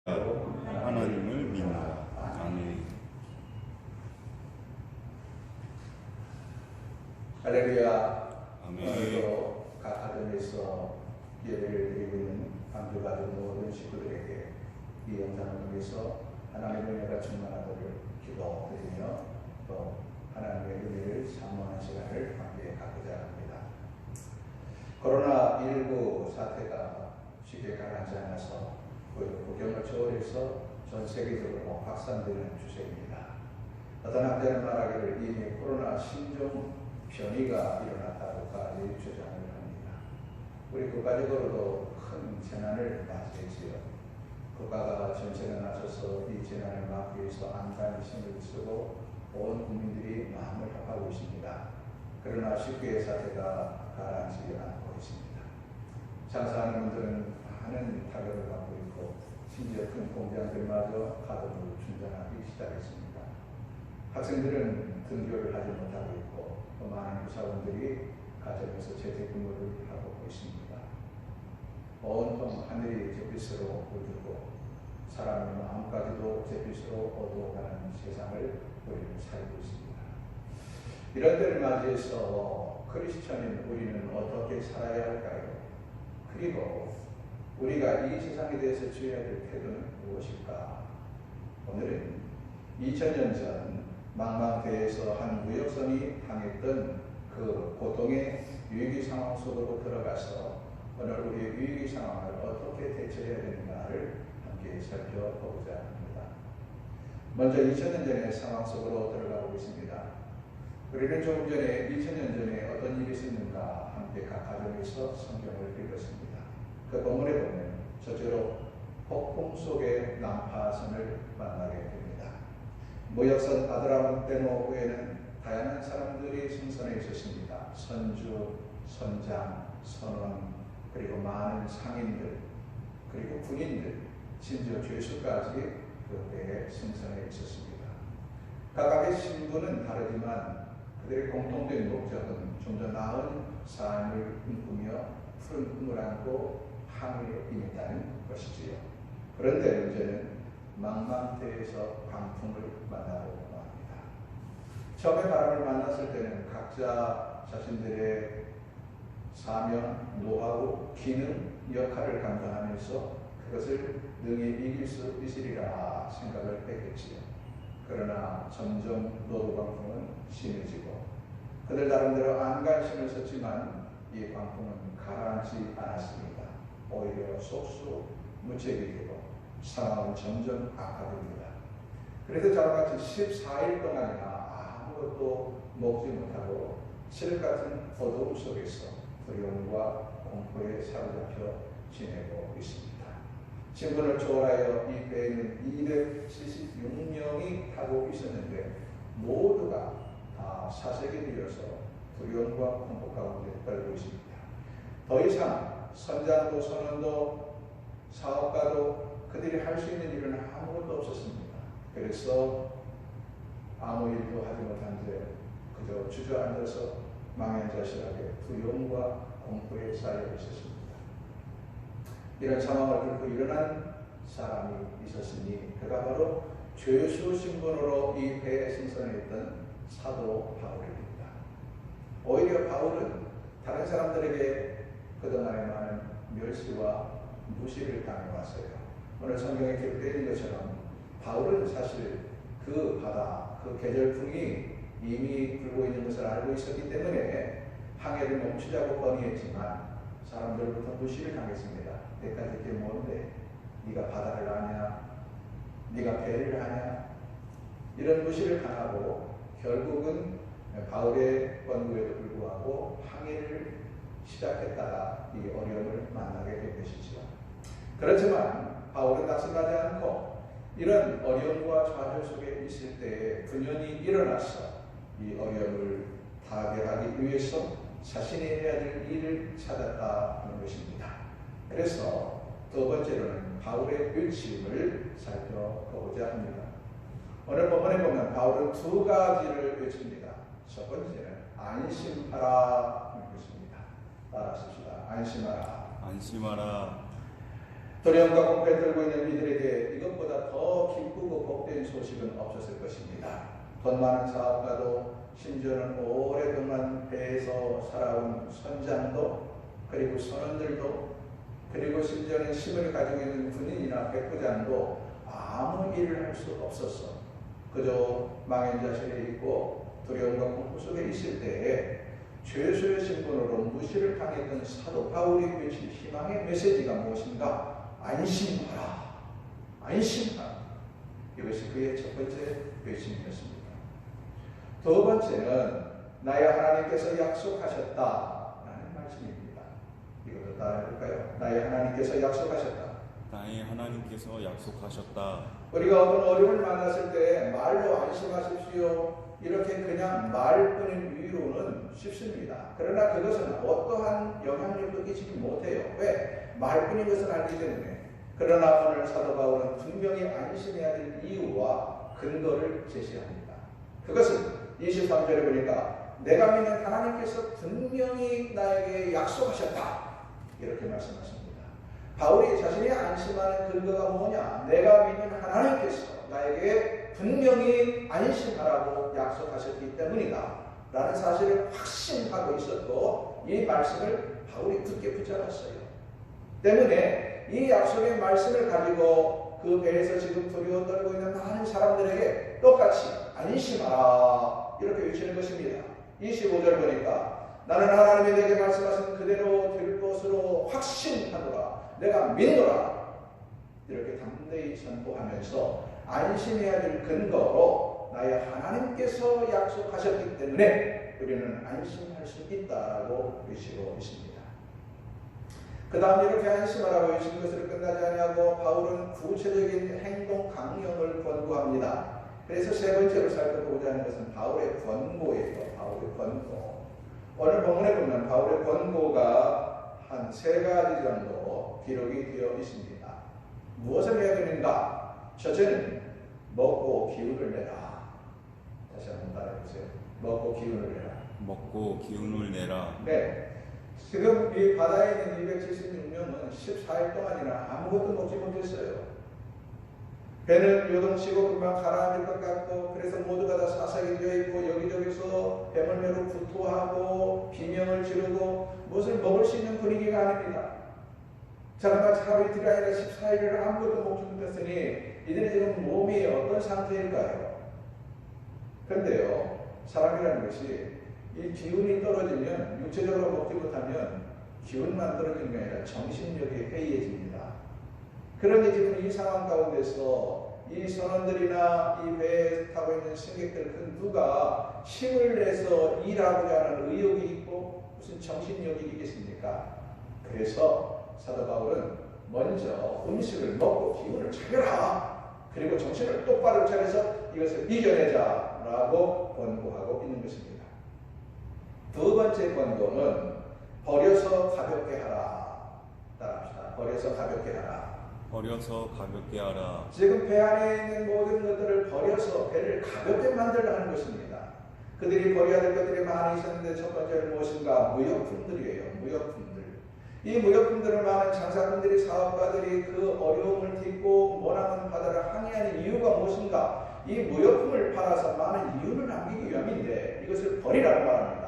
하나님을 믿는다. 아멘. 할렐루야. 아멘. 오늘도 각 가정에서 예배를 드리고 있는 강주 가족 모든 식구들에게 이 영상을 통해서 하나님의 은혜가 충만하도록 기도드리며 또 하나님의 은혜를 사모하는 시간을 함께 갖고자 합니다. 코로나19 사태가 쉽게 가라앉지 않아서 국경을 초월해서 전 세계적으로 확산되는 추세입니다. 어떤 학자는 말하기를 이미 코로나 신종 변이가 일어났다고까지 주장을 합니다. 우리 국가적으로도 큰 재난을 맞이했지요. 국가가 전체가 나서서 이 재난을 막기 위해서 안간히 힘을 쓰고 온 국민들이 마음을 합하고 있습니다. 그러나 쉽게 사태가 가라앉지 않고 있습니다. 장사하는 분들은 많은 타격을 받고 있고 심지어 큰 공장들마저 가동을 중단하기 시작했습니다. 학생들은 등교를 하지 못하고 있고 또 많은 구사원들이 가정에서 재택근무를 하고 있습니다. 온통 하늘이 잿빛으로 물들고 사람의 마음까지도 잿빛으로 어두워가는 세상을 우리는 살고 있습니다. 이런 때를 맞이해서 크리스천인 우리는 어떻게 살아야 할까요? 그리고 우리가 이 세상에 대해서 취해야 될 태도는 무엇일까? 오늘은 2000년 전 망망대해에서 한 무역선이 당했던 그 고통의 위기 상황 속으로 들어가서 오늘 우리의 위기 상황을 어떻게 대처해야 되는가를 함께 살펴보고자 합니다. 먼저 2000년 전의 상황 속으로 들어가 보겠습니다. 우리는 조금 전에 2000년 전에 어떤 일이 있었는가 함께 각 가정에서 성경을 읽었습니다. 그 본문에 보면 첫째로 폭풍 속의 난파선을 만나게 됩니다. 무역선 아드라무떼노에는 다양한 사람들이 생선해 있었습니다. 선주, 선장, 선원, 그리고 많은 상인들, 그리고 군인들, 심지어 죄수까지 그 배에 생선해 있었습니다. 각각의 신분은 다르지만 그들의 공통된 목적은 좀 더 나은 삶을 꿈꾸며 푸른 꿈을 안고 항해에 임했다는 것이지요. 그런데 문제는 망망대해에서 광풍을 만나고 합니다. 처음에 바람을 만났을 때는 각자 자신들의 사명, 노하우, 기능, 역할을 감당하면서 그것을 능히 이길 수 있으리라 생각을 했겠지요. 그러나 점점 노도 광풍은 심해지고 그들 나름대로 안간힘을 썼지만 이 광풍은 가라앉지 않았습니다. 오히려 속수무책이 되고 상황은 점점 악화됩니다. 그래서 저와 같이 14일 동안이나 아무것도 먹지 못하고 칠 같은 어두움 속에서 두려움과 공포에 사로잡혀 지내고 있습니다. 신분을 초월하여 이 배에는 276명이 타고 있었는데 모두가 다 사색이 되어서 두려움과 공포 가운데 떨고 있습니다. 더 이상 선장도 선원도 사업가도 그들이 할 수 있는 일은 아무것도 없었습니다. 그래서 아무 일도 하지 못한 채 그저 주저앉아서 망연자실하게 두려움과 공포에 쌓여 있었습니다. 이런 상황을 뚫고 일어난 사람이 있었으니 그가 바로 죄수 신분으로 이 배에 승선했던 사도 바울입니다. 오히려 바울은 다른 사람들에게 그동안에 많은 멸시와 무시를 당해왔어요. 오늘 성경에 기록되어 있는 것처럼 바울은 사실 그 바다, 그 계절풍이 이미 불고 있는 것을 알고 있었기 때문에 항해를 멈추자고 건의했지만 사람들부터 무시를 당했습니다. 내까지 이게 뭔데? 네가 바다를 아냐? 네가 배를 하냐? 이런 무시를 당하고 결국은 바울의 권고에도 불구하고 항해를 시작했다가 이 어려움을 만나게 된 것이지요. 그렇지만 바울은 낙심하지 않고 이런 어려움과 좌절 속에 있을 때에 분연히 일어나서 이 어려움을 타개하기 위해서 자신이 해야 될 일을 찾았다는 것입니다. 그래서 두 번째로는 바울의 외침을 살펴보고자 합니다. 오늘 본문에 보면 바울은 두 가지를 외칩니다. 첫 번째는 안심하라 하는 것입니다. 따라하십시다. 안심하라. 안심하라. 두려움과 공포에 떨고 있는 이들에게 이것보다 더 기쁘고 복된 소식은 없었을 것입니다. 돈 많은 사업가도 심지어는 오랫동안 배에서 살아온 선장도 그리고 선원들도 그리고 심지어는 힘을 가지고 있는 군인이나 백부장도 아무 일을 할 수 없었어. 그저 망연자실에 있고 두려움과 공포 속에 있을 때에 죄수의 신분으로 무시를 당했던 사도 바울이 외친 희망의 메시지가 무엇인가? 안심하라. 안심하라. 이것이 그의 첫 번째 외침이었습니다. 두 번째는 나의 하나님께서 약속하셨다라는 말씀입니다. 이것도 따라해볼까요? 나의 하나님께서 약속하셨다. 나의 하나님께서 약속하셨다. 우리가 어떤 어려움을 만났을 때 말로 안심하십시오. 이렇게 그냥 말뿐인 위로는 쉽습니다. 그러나 그것은 어떠한 영향력도 끼치지 못해요. 왜? 말뿐인 것을 알기 때문에. 그러나 오늘 사도 바울은 분명히 안심해야 될 이유와 근거를 제시합니다. 그것은 23절에 보니까 내가 믿는 하나님께서 분명히 나에게 약속하셨다. 이렇게 말씀하십니다. 바울이 자신이 안심하는 근거가 뭐냐? 내가 믿는 하나님께서 나에게 분명히 안심하라고 약속하셨기 때문이다 라는 사실을 확신하고 있었고 이 말씀을 바울이 굳게 붙잡았어요. 때문에 이 약속의 말씀을 가지고 그 배에서 지금 두려워 떨고 있는 많은 사람들에게 똑같이 안심하라 이렇게 외치는 것입니다. 25절 보니까 나는 하나님이 내게 말씀하신 그대로 될 것으로 확신하노라. 내가 믿노라. 이렇게 담대히 선포하면서 안심해야 될 근거로 나의 하나님께서 약속하셨기 때문에 우리는 안심할 수 있다라고 외치고 있습니다. 그 다음 이렇게 안심하라고 외친 것으로 끝나지 아니하고 바울은 구체적인 행동 강령을 권고합니다. 그래서 세 번째로 살펴보고자 하는 것은 바울의 권고예요. 바울의 권고. 오늘 본문에 보면 바울의 권고가 한 세 가지 정도 기록이 되어 있습니다. 무엇을 해야 되는가? 첫째는 먹고 기운을 내라. 다시 한번 따라해보세요. 먹고 기운을 내라. 먹고 기운을 내라. 네. 지금 이 바다에 있는 276명은 14일 동안이나 아무것도 먹지 못했어요. 배는 요동치고 금방 가라앉을 것 같고 그래서 모두가 다 사색이 되어 있고 여기저기서 배멀미로 구토하고 비명을 지르고 무엇을 먹을 수 있는 분위기가 아닙니다. 자그마치 하루 이틀이 아니라 14일을 아무것도 먹지 못했으니 이들이 지금 몸이 어떤 상태일까요? 그런데요, 사람이라는 것이 이 기운이 떨어지면 육체적으로 먹지 못하면 기운만 떨어지는 게 아니라 정신력이 해이해집니다. 그러니 지금 이 상황 가운데서 이 선원들이나 이 배에 타고 있는 승객들 그 누가 힘을 내서 일하고자 하는 의욕이 있고 무슨 정신력이 있겠습니까? 그래서 사도 바울은 먼저 음식을 먹고 기운을 차려라. 그리고 정신을 똑바로 차려서 이것을 이겨내자라고 권고하고 있는 것입니다. 두 번째 권고는 버려서 가볍게 하라. 따라합시다. 버려서 가볍게 하라. 버려서 가볍게 하라. 지금 배 안에 있는 모든 것들을 버려서 배를 가볍게 만들라는 것입니다. 그들이 버려야 될 것들이 많이 있었는데 첫 번째는 무엇인가? 무역품들이에요. 무역품들. 이 무역품들을 많은 장사꾼들이 사업가들이 그 어려움을 딛고 머나먼 바다를 항해하는 이유가 무엇인가? 이 무역품을 팔아서 많은 이윤을 남기기 위함인데 이것을 버리라고 말합니다.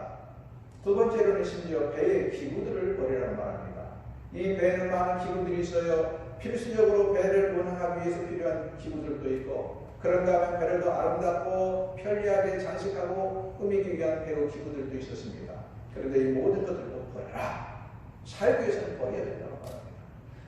두 번째로는 심지어 배의 기구들을 버리라고 말합니다. 이 배에는 많은 기구들이 있어요. 필수적으로 배를 운항하기 위해서 필요한 기구들도 있고 그런가 하면 배를 더 아름답고 편리하게 장식하고 꾸미기 위한 배우 기구들도 있었습니다. 그런데 이 모든 것들도 버려라. 살기 위해서는 버려야 된다고 말합니다.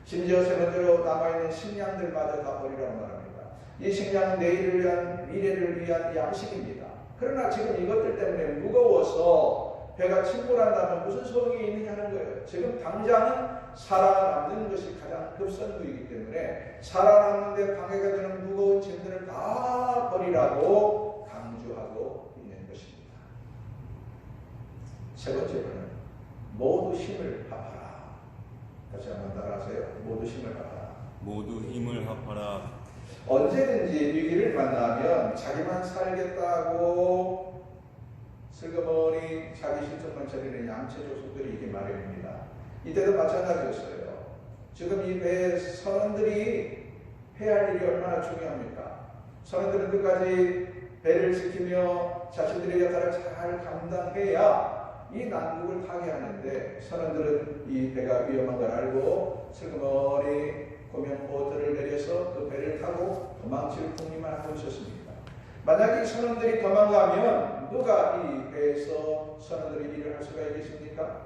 심지어 세 번째로 남아있는 식량들마저 다 버리라고 말합니다. 이 식량은 내일을 위한 미래를 위한 양식입니다. 그러나 지금 이것들 때문에 무거워서 배가 침몰한다면 무슨 소용이 있느냐는 거예요. 지금 당장은 살아남는 것이 가장 급선무이기 때문에 살아남는 데 방해가 되는 무거운 짐들을 다 버리라고 강조하고 있는 것입니다. 세 번째로는 모두 힘을 합하라. 다시 한번 따라하세요. 모두 힘을 합하라. 모두 힘을 합하라. 언제든지 위기를 만나면 자기만 살겠다고 슬그머니 자기 실정만 차리는 양체 조속들이 이게 마련입니다. 이때도 마찬가지였어요. 지금 이 배의 선원들이 해야 할 일이 얼마나 중요합니까? 선원들은 끝까지 배를 지키며 자신들의 역할을 잘 감당해야 이 난국을 타게 하는데, 선원들은 이 배가 위험한 걸 알고 슬그머니 고명 보트를 내려서 그 배를 타고 도망칠 궁리만 하고 있었습니다. 만약 이 선원들이 도망가면 누가 이 배에서 선원들이 일을 할 수가 있겠습니까?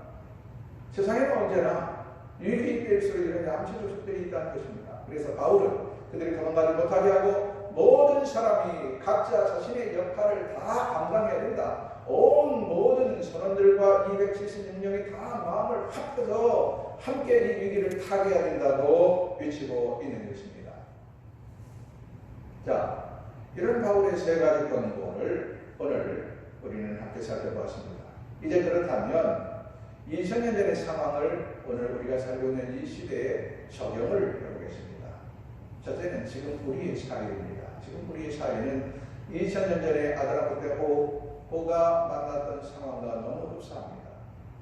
세상에는 언제나 위기 때일수록 이런 얌체 조직들이 있다는 것입니다. 그래서 바울은 그들이 도망가지 못하게 하고 모든 사람이 각자 자신의 역할을 다 감당해야 된다. 온 모든 선원들과 276명이 다 마음을 합해서 함께 이 위기를 타게 해야 된다고 외치고 있는 것입니다. 자, 이런 바울의 세 가지 권고를 오늘 우리는 함께 살펴보았습니다. 이제 그렇다면 2000년 전의 상황을 오늘 우리가 살고 있는 이 시대에 적용을 해보겠습니다. 첫째는 지금 우리의 사회입니다. 지금 우리의 사회는 2000년 전에 아드라프 때 호가 만났던 상황과 너무 흡사합니다.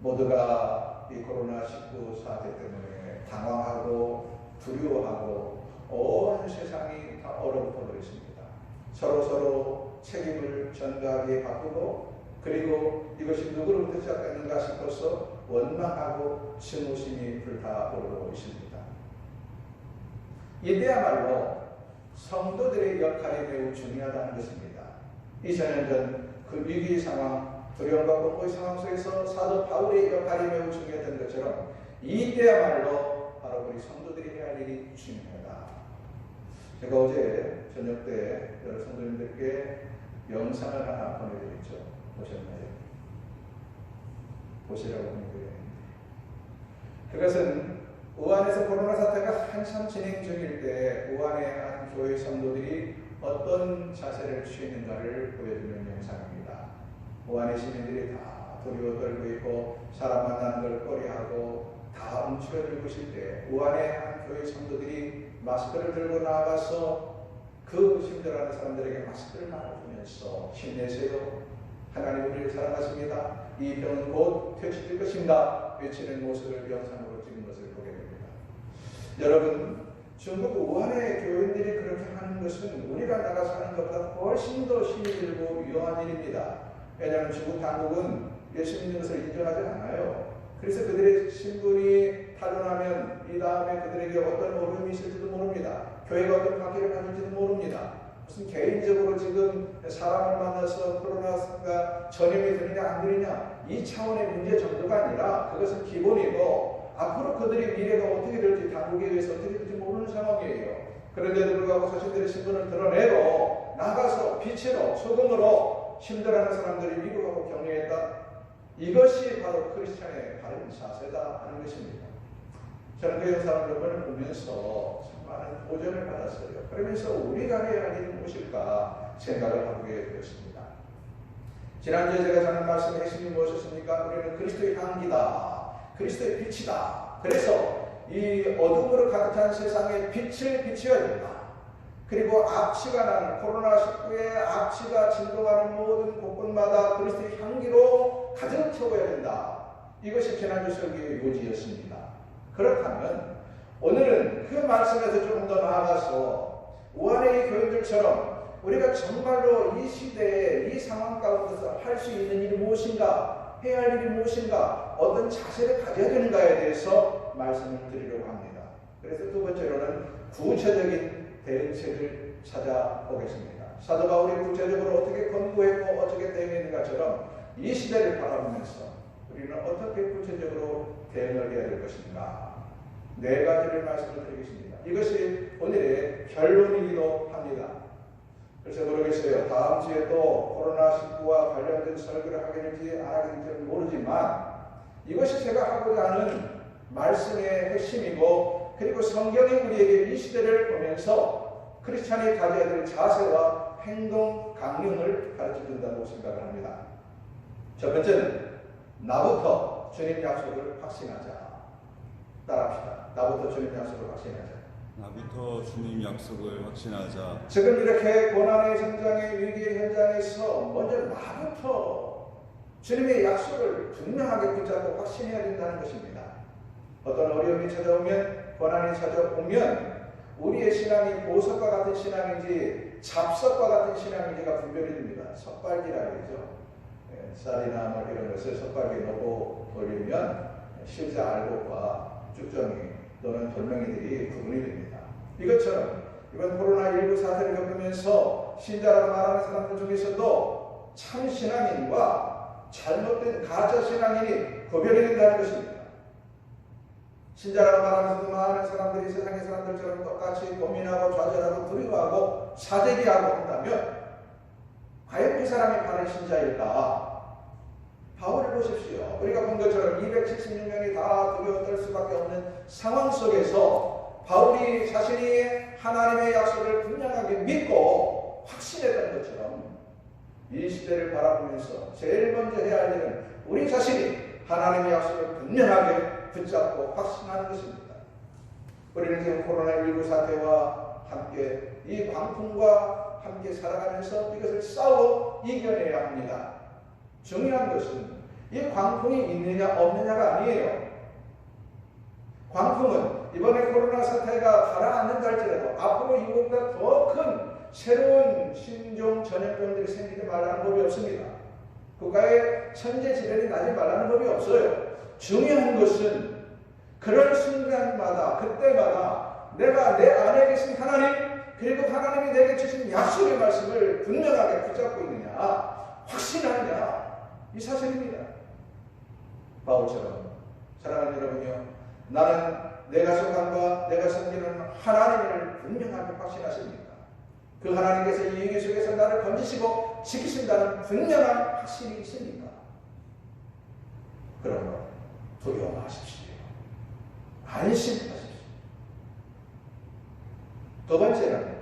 모두가 이 코로나19 사태 때문에 당황하고 두려워하고 온 세상이 다 얼어붙어 버렸습니다. 서로 책임을 전가하기에 바쁘고, 그리고 이것이 누구로부터 시작됐는가 싶어서 원망하고 증오심이 불타오르고 있습니다. 이때야말로 성도들의 역할이 매우 중요하다는 것입니다. 2000년 전 그 위기 상황, 두려움과 공포의 상황 속에서 사도 바울의 역할이 매우 중요했던 것처럼 이때야말로 바로 우리 성도들이 해야 할 일이 중요하다. 제가 어제 저녁 때 여러 성도님들께 영상을 하나 보내드렸죠. 보셨나요? 보시라고 보내드렸는데, 그것은 우한에서 코로나 사태가 한참 진행 중일 때 우한의 한 교회 성도들이 어떤 자세를 취했는가를 보여주는 영상입니다. 우한의 시민들이 다 두려워 떨고 있고 사람 만나는 걸 꺼려하고 다 움츠러들고 있을 때 우한의 한 교회 성도들이 마스크를 들고 나가서 그 힘들어하는 사람들에게 마스크를 나눠주면서 힘내세요. 하나님 우리를 사랑하십니다. 이 병은 곧 퇴치될 것입니다. 외치는 모습을 영상으로 찍은 것을 보게 됩니다. 여러분, 중국 우한의 교인들이 그렇게 하는 것은 우리가 나가서 하는 것보다 훨씬 더 힘이 들고 위험한 일입니다. 왜냐하면 중국 당국은 예수 믿는 것을 인정하지 않아요. 그래서 그들의 신분이 타도나면 이 다음에 그들에게 어떤 어려움이 있을지도 모릅니다. 교회가 어떤 박해를 받을지도 모릅니다. 무슨 개인적으로 지금 사람을 만나서 코로나가 전염이 되느냐 안 되느냐 이 차원의 문제 정도가 아니라 그것은 기본이고, 앞으로 그들의 미래가 어떻게 될지 당국에 의해서 어떻게 될지 모르는 상황이에요. 그런데도 불구하고 자신들의 신분을 드러내고 나가서 빛으로 소금으로 힘들어하는 사람들이 위로하고 격려했다. 이것이 바로 크리스찬의 바른 자세다 하는 것입니다. 저는 그 영상을 몇 번을 보면서 참 많은 보전을 받았어요. 그러면서 우리가 해야 할 일이 무엇일까 생각을 하게 되었습니다. 지난주에 제가 전한 말씀의 핵심이 무엇이었습니까? 우리는 그리스도의 향기다. 그리스도의 빛이다. 그래서 이 어둠으로 가득 찬 세상에 빛을 비춰야 된다. 그리고 악취가 나는 코로나19의 악취가 진동하는 모든 곳곳마다 그리스도의 향기로 가득 채워야 된다. 이것이 지난주 설교의 요지였습니다. 그렇다면 오늘은 그 말씀에서 조금 더 나아가서 우한의 교인들처럼 우리가 정말로 이 시대에 이 상황 가운데서 할 수 있는 일이 무엇인가, 해야 할 일이 무엇인가, 어떤 자세를 가져야 되는가에 대해서 말씀을 드리려고 합니다. 그래서 두 번째로는 구체적인 대응책을 찾아보겠습니다. 사도 바울이 구체적으로 어떻게 권고했고 어떻게 대응했는가처럼 이 시대를 바라보면서 우리는 어떻게 구체적으로 대응을 해야 될 것인가, 네 가지를 말씀을 드리겠습니다. 이것이 오늘의 결론이기도 합니다. 그래서 모르겠어요. 다음 주에 또 코로나19와 관련된 설교를 하게 될지 안 하게 될지 모르지만 이것이 제가 하고자 하는 말씀의 핵심이고, 그리고 성경이 우리에게 이 시대를 보면서 크리스찬이 가져야 될 자세와 행동 강령을 가르쳐 준다고 생각을 합니다. 첫 번째는 나부터 주님 약속을 확신하자. 따라합시다. 나부터 주님 약속을 확신하자. 나부터 주님 약속을 확신하자. 지금 이렇게 고난의 현장에, 위기의 현장에서 먼저 나부터 주님의 약속을 분명하게 붙잡고 확신해야 된다는 것입니다. 어떤 어려움이 찾아오면 고난이 찾아오면 우리의 신앙이 보석과 같은 신앙인지 잡석과 같은 신앙인지가 분별이 됩니다. 석발기라고 그러죠. 쌀이나 뭐 이런 것을 석발기에 넣고 돌리면 실제 알곡과 쭉정이 또는 돌멩이들이 구분이 됩니다. 이것처럼 이번 코로나19 사태를 겪으면서 신자라고 말하는 사람들 중에서도 참 신앙인과 잘못된 가짜 신앙인이 구별이 된다는 것입니다. 신자라고 말하면서도 많은 사람들이 세상의 사람들처럼 똑같이 고민하고 좌절하고 두려워하고 사재기하고 한다면 과연 그 사람이 바른 신자일까? 바울을 보십시오. 우리가 본 것처럼 276명이 다 두려워 떨 수밖에 없는 상황 속에서 바울이 자신이 하나님의 약속을 분명하게 믿고 확신했던 것처럼 이 시대를 바라보면서 제일 먼저 해야 할 일은 우리 자신이 하나님의 약속을 분명하게 붙잡고 확신하는 것입니다. 우리는 지금 코로나19 사태와 함께 이 광풍과 함께 살아가면서 이것을 싸워 이겨내야 합니다. 중요한 것은 이 광풍이 있느냐 없느냐가 아니에요. 광풍은 이번에 코로나 사태가 가라앉는다 할지라도 앞으로 이보다 더 큰 새로운 신종 전염병들이 생기지 말라는 법이 없습니다. 국가의 천재지변이 나지 말라는 법이 없어요. 중요한 것은 그런 순간마다 그때마다 내가 내 안에 계신 하나님 그리고 하나님이 내게 주신 약속의 말씀을 분명하게 붙잡고 있느냐 확신하느냐 이 사실입니다. 바울처럼 사랑하는 여러분요, 나는 내가 속한과 내가 섬기는 하나님을 분명하게 확신하십니까? 그 하나님께서 이 위기 속에서 나를 건지시고 지키신다는 분명한 확신이 있습니까? 그러므로 두려워하십시오. 안심하십시오. 두 번째는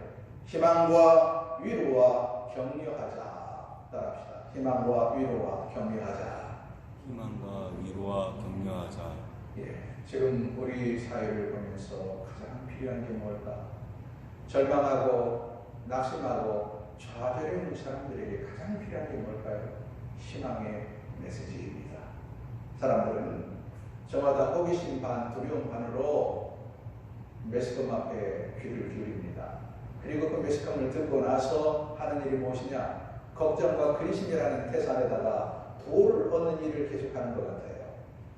희망과 위로와 격려하자. 따라합시다. 희망과 위로와 격려하자. 희망과 위로와 격려하자. 지금 우리 사회를 보면서 가장 필요한 게 뭘까? 절망하고 낙심하고 좌절해 있는 사람들에게 가장 필요한 게 뭘까요? 희망의 메시지입니다. 사람들은 저마다 호기심 반 두려움 반으로 매스컴 앞에 귀를 기울입니다. 그리고 그 매스컴을 듣고 나서 하는 일이 무엇이냐? 걱정과 근심이라는 태산에다가 도를 얻는 일을 계속하는 것 같아요.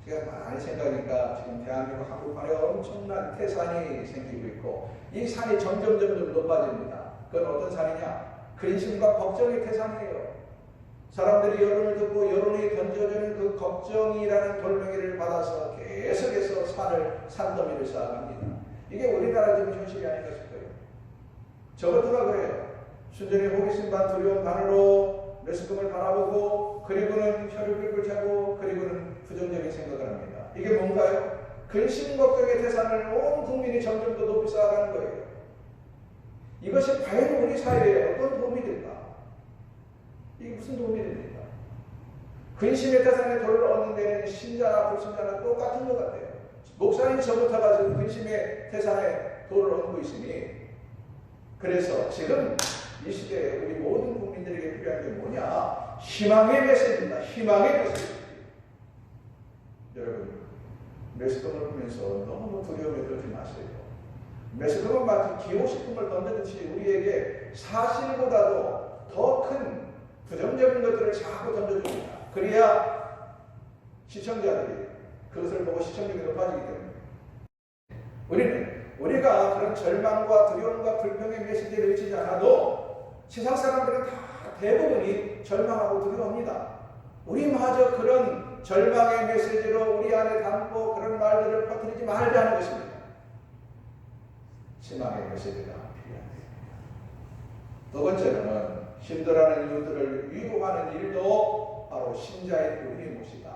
제가 많이 생각하니까 지금 대한민국 한국판에 엄청난 태산이 생기고 있고 이 산이 점점 높아집니다. 그건 어떤 산이냐? 근심과 걱정의 태산이에요. 사람들이 여론을 듣고 여론이 던져주는 그 걱정이라는 돌멩이를 받아서 계속해서 산더미를 쌓아갑니다. 이게 우리나라 지금 현실이 아닌가 싶어요. 저것도가 그래요. 순전히 호기심 반 두려움 반으로 매스컴을 바라보고 그리고는 혀를 끌끌 차고 그리고는 부정적인 생각을 합니다. 이게 뭔가요? 근심 걱정의 태산을 온 국민이 점점 더 높이 쌓아가는 거예요. 이것이 과연 우리 사회에 어떤 도움이 될까? 이게 무슨 도움이 됩니까? 근심의 태산에 돌을 얻는 데는 신자나 불신자나 똑같은 것 같아요. 목사님 저부터 가지고 근심의 태산에 돌을 얻고 있으니 그래서 지금 이 시대에 우리 모든 국민들에게 필요한 게 뭐냐? 희망의 메시지입니다. 희망의 메시지. 여러분, 매스컴을 보면서 너무 두려움에 떨지 마세요. 매스컴은 마치 기호식품을 던져듯이 우리에게 사실보다도 더 큰 부정적인 것들을 자꾸 던져줍니다. 그래야 시청자들이 그것을 보고 시청률이 높아지기 때문에 우리가 그런 절망과 두려움과 불평의 메시지를 외치지 않아도 세상 사람들은 다 대부분이 절망하고 두려워합니다. 우리마저 그런 절망의 메시지로 우리 안에 담고 그런 말들을 퍼뜨리지 말자는 것입니다. 희망의 메시지가 필요합니다. 두 번째로는 힘들어하는 이들을 위로하는 일도 바로 신자의 우리의 몫이다.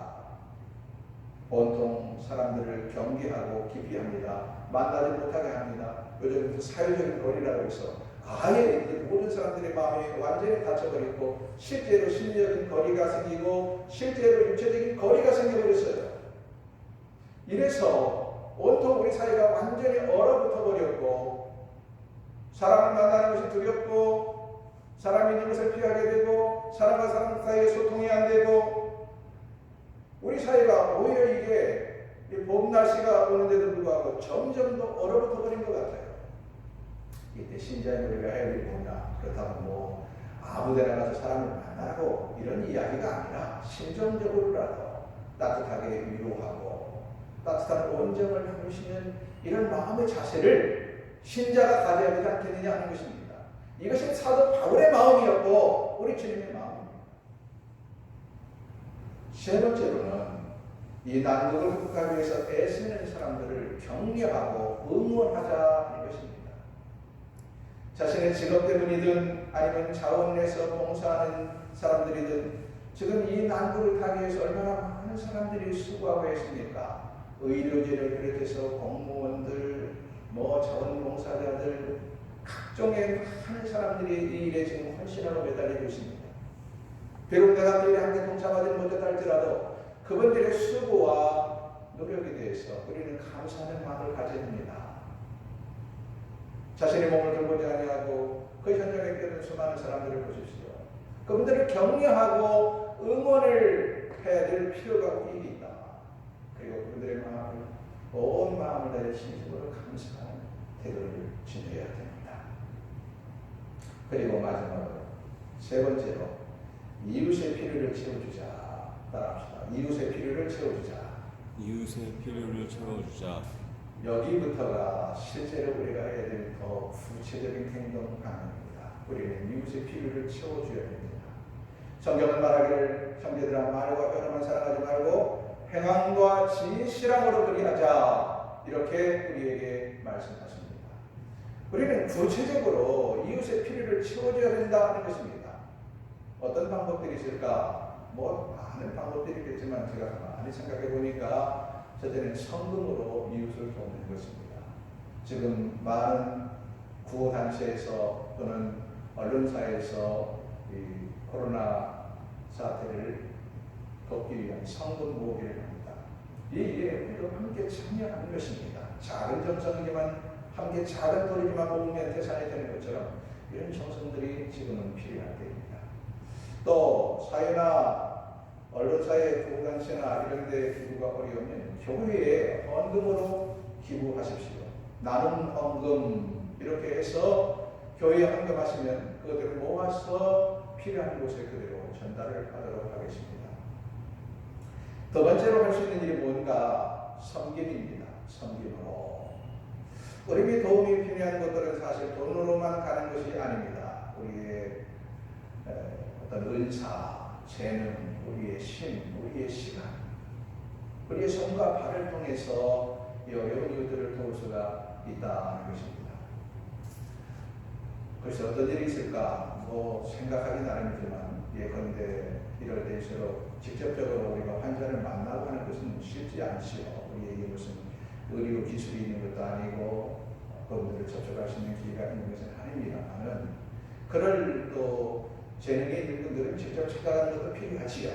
온통 사람들을 경계하고 기피합니다. 만나지 못하게 합니다. 요즘 사회적인 거리라고 해서 아예 이제 모든 사람들의 마음이 완전히 닫혀버리고 실제로 심리적인 거리가 생기고 실제로 육체적인 거리가 생겨버렸어요. 이래서 온통 우리 사회가 완전히 얼어붙어 버렸고 사람을 만나는 것이 두렵고 사람이 있는 것을 피하게 되고 사람과 사람 사이에 소통이 안 되고 우리 사회가 오히려 이게 이 봄 날씨가 오는데도 불구하고 점점 더 얼어붙어 버린 것 같아요. 이때 신자의 우리가 해야 될 뭐냐? 그렇다고 뭐 아무데나 가서 사람을 만나고 이런 이야기가 아니라 심정적으로라도 따뜻하게 위로하고 따뜻한 온정을 나누시는 이런 마음의 자세를 신자가 가져야 되지 않겠느냐 하는 것입니다. 이것이 사도 바울의 마음이었고 우리 주님의 마음입니다. 세 번째로는 이 난국을 극복하기 위해서 애쓰는 사람들을 격려하고 응원하자 하는 것입니다. 자신의 직업 때문이든 아니면 자원에서 봉사하는 사람들이든 지금 이 난국을 타기 위해서 얼마나 많은 사람들이 수고하고 있습니까? 의료진을 비롯해서 공무원들, 자원봉사자들, 각종의 많은 사람들이 이 일에 지금 헌신하고 매달리고 있습니다. 비록 내가 그들이 함께 동참하지 못했다 할지라도 그분들의 수고와 노력에 대해서 우리는 감사하는 마음을 가져야 됩니다. 자신의 몸을 돌보지 아니하고 그 현장에 뛰는 수많은 사람들을 보십시오. 그분들을 격려하고 응원을 해야 될 필요가 우리에게 있다. 그리고 그분들의 마음을 온 마음을 다해 진심으로 감사하는 태도를 지녀야 됩니다. 그리고 마지막으로 세 번째로 이웃의 필요를 채워주자. 따라합시다. 이웃의 필요를 채워주자. 이웃의 필요를 채워주자. 여기부터가 실제로 우리가 해야 될 더 구체적인 행동 방향입니다. 우리는 이웃의 필요를 채워줘야 됩니다. 성경은 말하기를 형제들아 말과 뼈로만 사랑하지 말고 행함과 진실함으로 그리하자 이렇게 우리에게 말씀하십니다. 우리는 구체적으로 이웃의 필요를 채워줘야 된다는 것입니다. 어떤 방법들이 있을까? 많은 방법들이 있겠지만 제가 많이 생각해 보니까 첫째는 성금으로 이웃을 돕는 것입니다. 지금 많은 구호단체에서 또는 언론사에서 이 코로나 사태를 돕기 위한 성금 모으기를 합니다. 이 일에 우리도 함께 참여하는 것입니다. 작은 정성이지만 함께 작은 돈이지만 모으면 태산이 되는 것처럼 이런 정성들이 지금은 필요할 때입니다. 또 사회나 언론사의 구호단체나 이런 데 기부가 어려우면 교회에 헌금으로 기부하십시오. 나눔 헌금 이렇게 해서 교회에 헌금하시면 그것들을 모아서 필요한 곳에 그대로 전달을 하도록 하겠습니다. 두 번째로 할 수 있는 일이 뭔가? 섬김입니다. 섬김으로. 우리에게 도움이 필요한 것들은 사실 돈으로만 가는 것이 아닙니다. 우리의 어떤 은사, 재능, 우리의 심, 우리의 시간, 우리의 손과 발을 통해서 이 어려운 이웃들을 도울 수가 있다는 것입니다. 그래서 어떤 일이 있을까? 생각하기 나름이지만 예컨대 이럴 때일수록 직접적으로 우리가 환자를 만나고 하는 것은 쉽지 않지요. 우리에게 무슨 의료 기술이 있는 것도 아니고 그분들을 접촉할 수 있는 기회가 있는 것은 아닙니다만은 그럴 또 재능이 있는 분들은 직접 찾아가는 것도 필요하지요.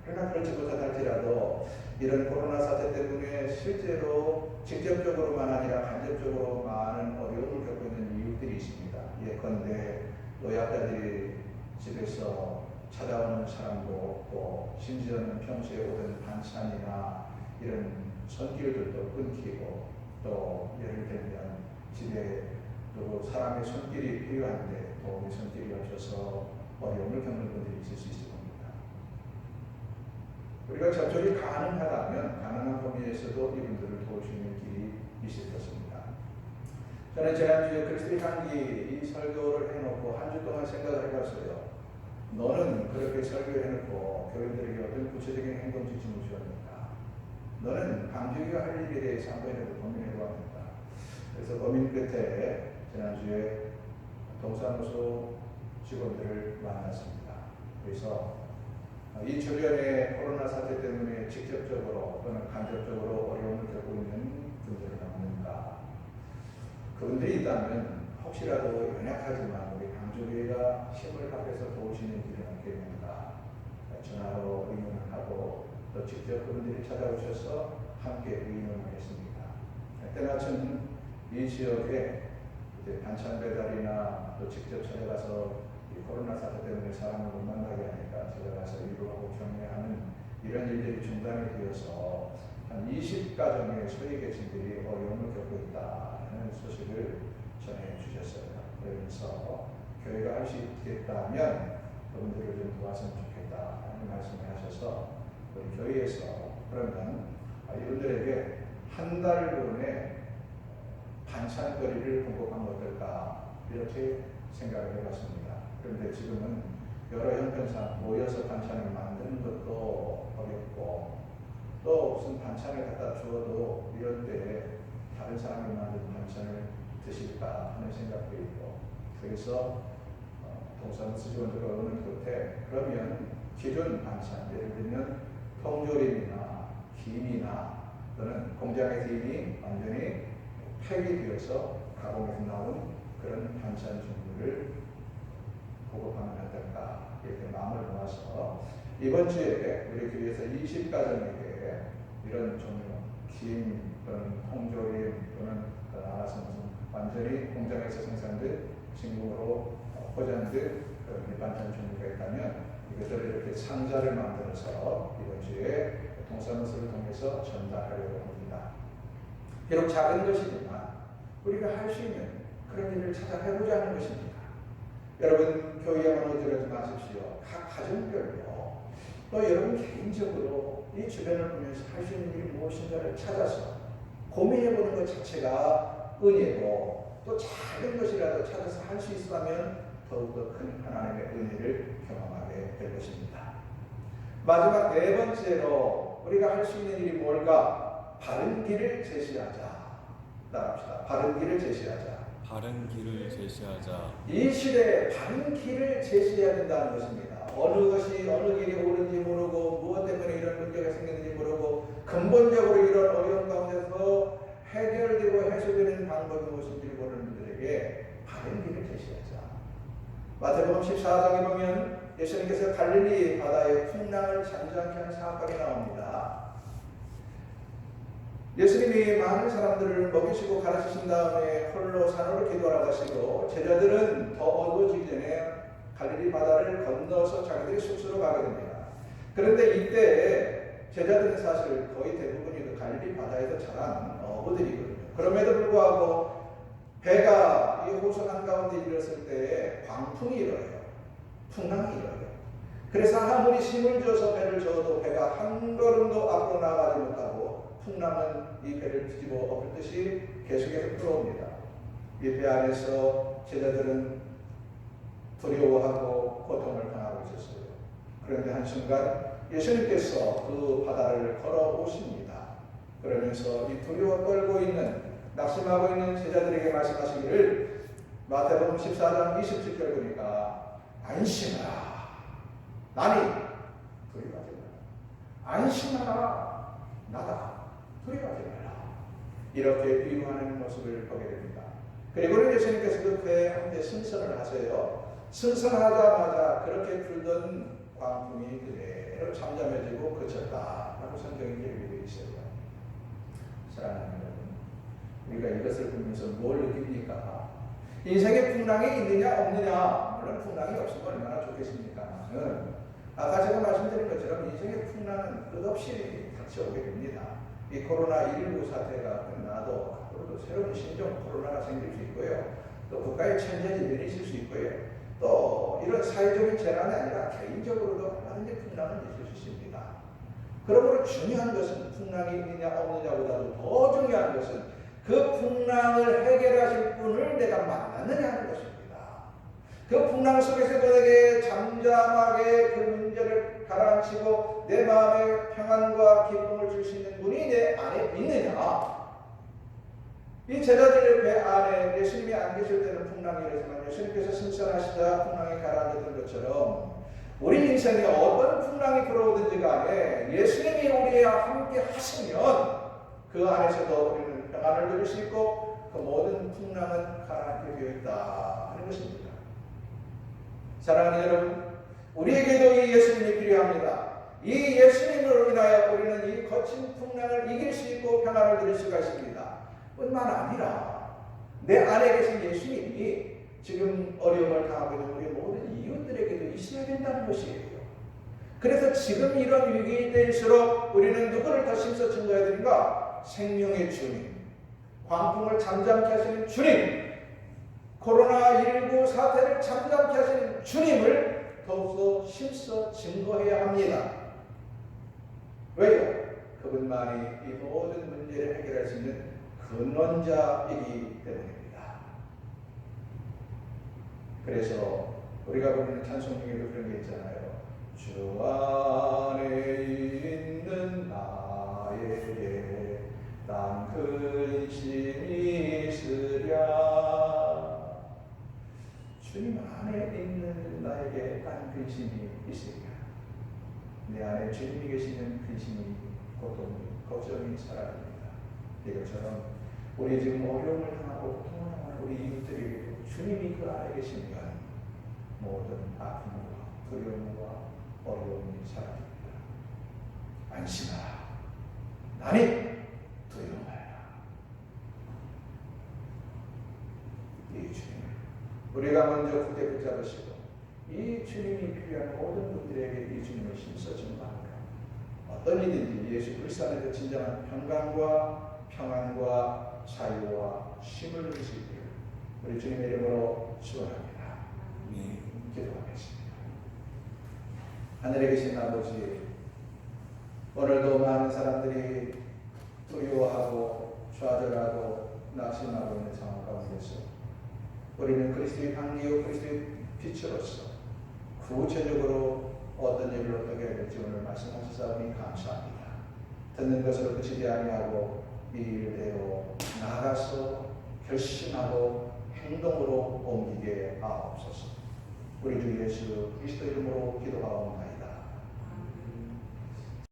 그러나 그렇지 못하더라도 이런 코로나 사태 때문에 실제로 직접적으로만 아니라 간접적으로 많은 어려움을 겪고 있는 이웃들이 있습니다. 예컨대 노약자들이 집에서 찾아오는 사람도 없고 심지어는 평소에 오던 반찬이나 이런 손길들도 끊기고 또 예를 들면 집에 또 사람의 손길이 필요한데 도움의 손길이 없어서 어려움을 겪는 분들이 있을 수 있을 겁니다. 우리가 접촉이 가능하다면 가능한 범위에서도 이분들을 도울 수 있는 길이 있을 것입니다. 저는 지난주에 그리스도의 향기 이 설교를 해놓고 한 주 동안 생각을 해봤어요. 너는 그렇게 설교해놓고 교인들에게 어떤 구체적인 행동 지침을 주었는가? 너는 강조기가 할 일에 대해서 한 번이라도 고민해보았는가? 그래서 고민 끝에 지난주에 동사무소 직원들을 만났습니다. 그래서 이 주변의 코로나 사태 때문에 직접적으로 또는 간접적으로 어려움을 겪고 있는 분들은 없는가? 그분들이 있다면 혹시라도 연약하지만 우리 강조교회가 힘을 합해서 도우시는 일은 없겠는가? 전화로 의논을 하고 또 직접 그분들이 찾아오셔서 함께 의논하겠습니다. 때마침 이 지역에 반찬 배달이나 또 직접 찾아가서 이 코로나 사태 때문에 사람을 못 만나게 하니까 찾아가서 위로하고 격려하는 이런 일들이 중단이 되어서 한 20가정의 소외계층들이 어려움을 겪고 있다는 소식을 전해주셨어요. 그러면서 교회가 할 수 있겠다면 그분들을 좀 도왔으면 좋겠다는 말씀을 하셔서 우리 교회에서 그러면 이분들에게 한 달분의 반찬거리를 공급하면 어떨까 이렇게 생각을 해봤습니다. 그런데 지금은 여러 형편상 모여서 반찬을 만드는 것도 어렵고 또 무슨 반찬을 갖다 주어도 이런 때에 다른 사람이 만든 반찬을 드실까 하는 생각도 있고 그래서 동사무소 직원들과 의논 끝에 그러면 기존 반찬 예를 들면 통조림이나 김이나 또는 공장에서 이미 완전히 폐기되어서 가공해서 나온 그런 반찬 종류를 보급하면 어떨까 이렇게 마음을 모아서 이번 주에 우리 교회에서 20가정에게 이런 종류 김 또는 통조림 또는 나가서 무슨 완전히 공장에서 생산된 진공으로 포장된 그런 밑반찬 종류가 있다면 이것들을 이렇게 상자를 만들어서 이번 주에 동사무소를 통해서 전달하려고 합니다. 비록 작은 것이지만 우리가 할 수 있는 그런 일을 찾아 해보자는 것입니다. 여러분 교회에만 오더라도 마십시오. 각 가정별로 또 여러분 개인적으로 이 주변을 보면서 할 수 있는 일이 무엇인가를 찾아서 고민해보는 것 자체가 은혜고 또 작은 것이라도 찾아서 할 수 있으면 더욱더 큰 하나님의 은혜를 경험하게 될 것입니다. 마지막 네 번째로 우리가 할 수 있는 일이 뭘까? 바른 길을 제시하자. 따라합시다. 바른 길을 제시하자. 바른 길을 제시하자. 이 시대에 바른 길을 제시해야 된다는 것입니다. 어느 것이 어느 길이 옳은지 모르고 무엇 때문에 이런 문제가 생겼는지 모르고 근본적으로 이런 어려운 가운데서 해결되고 해소되는 방법이 무엇인지 모르는 분들에게 바른 길을 제시하자. 마태복음 14장에 보면 예수님께서 갈릴리 바다에 풍랑을 잠잠케 한 사건이 나옵니다. 예수님이 많은 사람들을 먹이시고 가르치신 다음에 홀로 산으로 기도하러 가시고 제자들은 더 어두워지기 전에 갈릴리 바다를 건너서 자기들의 숙소로 가게 됩니다. 그런데 이때 제자들은 사실 거의 대부분이 그 갈릴리 바다에서 자란 어부들이거든요. 그럼에도 불구하고 배가 이 호수 한가운데 이르렀을 때 광풍이 일어요. 풍랑이 일어요. 그래서 아무리 힘을 줘서 배를 저어도 배가 한 걸음도 앞으로 나가지 못하고 풍랑은 이 배를 뒤집어 엎을듯이 계속해서 끌어옵니다. 이 배 안에서 제자들은 두려워하고 고통을 당하고 있었어요. 그런데 한순간 예수님께서 그 바다를 걸어오십니다. 그러면서 이 두려워 떨고 있는 낙심하고 있는 제자들에게 말씀하시기를 마태복음 14장 27절 보니까 안심하라. 나니 두려워하지 마라. 안심하라. 나다. 두려워하지 마라. 이렇게 위로하는 모습을 보게 됩니다. 그리고 예수님께서 그 배에 함께 승선을 하세요. 승선하자마자 그렇게 불던 광풍이 그대로 잠잠해지고 그쳤다라고 성경이 기록되어 있어요. 사랑하는 여러분, 우리가 이것을 보면서 뭘 느낍니까? 인생에 풍랑이 있느냐 없느냐, 물론 풍랑이 없으면 얼마나 좋겠습니까만은 아까 제가 말씀드린 것처럼 인생의 풍랑은 끝없이 닥쳐오게 됩니다. 이 코로나19 사태가 끝나도 앞으로도 새로운 신종 코로나가 생길 수 있고요. 또 국가의 천재지변이 있을 수 있고요. 또 이런 사회적인 재난이 아니라 개인적으로도 얼마든지 풍랑은 있을 수 있습니다. 그러므로 중요한 것은 풍랑이 있느냐 없느냐보다도 더 중요한 것은 그 풍랑을 해결하실 분을 내가 만났느냐 하는 것입니다. 그 풍랑 속에서도 내게 잠잠하게 그 문제를 가라앉히고 내 마음에 평안과 기쁨을 줄 수 있는 분이 내 안에 있느냐. 이 제자들의 배 안에 예수님이 안 계실 때는 풍랑이 일어나지만 예수님께서 승선하시자 풍랑이 가라앉았던 것처럼 우리 인생에 어떤 풍랑이 불어오든지 간에 예수님이 우리와 함께 하시면 그 안에서도 우리는 평안을 누릴 수 있고 그 모든 풍랑은 가라앉게 되어 있다 하는 것입니다. 사랑하는 여러분, 우리에게도 이 예수님이 필요합니다. 이 예수님으로 인하여 우리는 이 거친 풍랑을 이길 수 있고 평안을 누릴 수가 있습니다. 뿐만 아니라 내 안에 계신 예수님이 지금 어려움을 당하고 있는 우리 모든 이웃들에게도 있어야 된다는 것이에요. 그래서 지금 이런 위기 때일수록 우리는 누구를 더 힘써 증거해야 되는가? 생명의 주님, 광풍을 잠잠케 하시는 주님, 코로나19 사태를 잠잠케 하시는 주님을 더욱더 힘써 증거해야 합니다. 왜요? 그분만이 이 모든 문제를 해결할 수 있는 근원자이기 때문입니다. 그래서 우리가 부르는 찬송 중에도 그런 게 있잖아요. 주 안에 있는 나에게 난 근심이 있으랴. 주님 안에 있는 나에게 난 근심이 있으랴. 내 안에 주님이 계시는 근심이, 고통이, 걱정이 사라집니다. 이것처럼 우리 지금 어려움을 당하고 고통을 당하는 우리 이웃들에게 주님이 그 안에 계시면 모든 아픔과 두려움과 어려움이 사라집니다. 안심하라. 나니 두려워하라. 이 주님을 우리가 먼저 굳게 붙잡으시고 이 주님이 필요한 모든 분들에게 이 주님을 힘써 증거합니다. 어떤 일인지 예수 그리스도 안에서 진정한 평강과 평안과 자유와 쉼을 누릴 수 있기를 우리 주님의 이름으로 축원합니다. 기도하겠습니다. 하늘에 계신 아버지, 오늘도 많은 사람들이 두려워하고 좌절하고 낙심하고 있는 상황 가운데서 우리는 그리스도의 방기요 그리스도의 빛으로서 구체적으로 어떤 일을 어떻게 해야 될지 오늘 말씀하시사오니 감사합니다. 듣는 것으로 그치지 아니하고 이 일대로 나아가서 결심하고 행동으로 옮기게 하옵소서. 우리 주 예수 그리스도 이름으로 기도하옵나이다.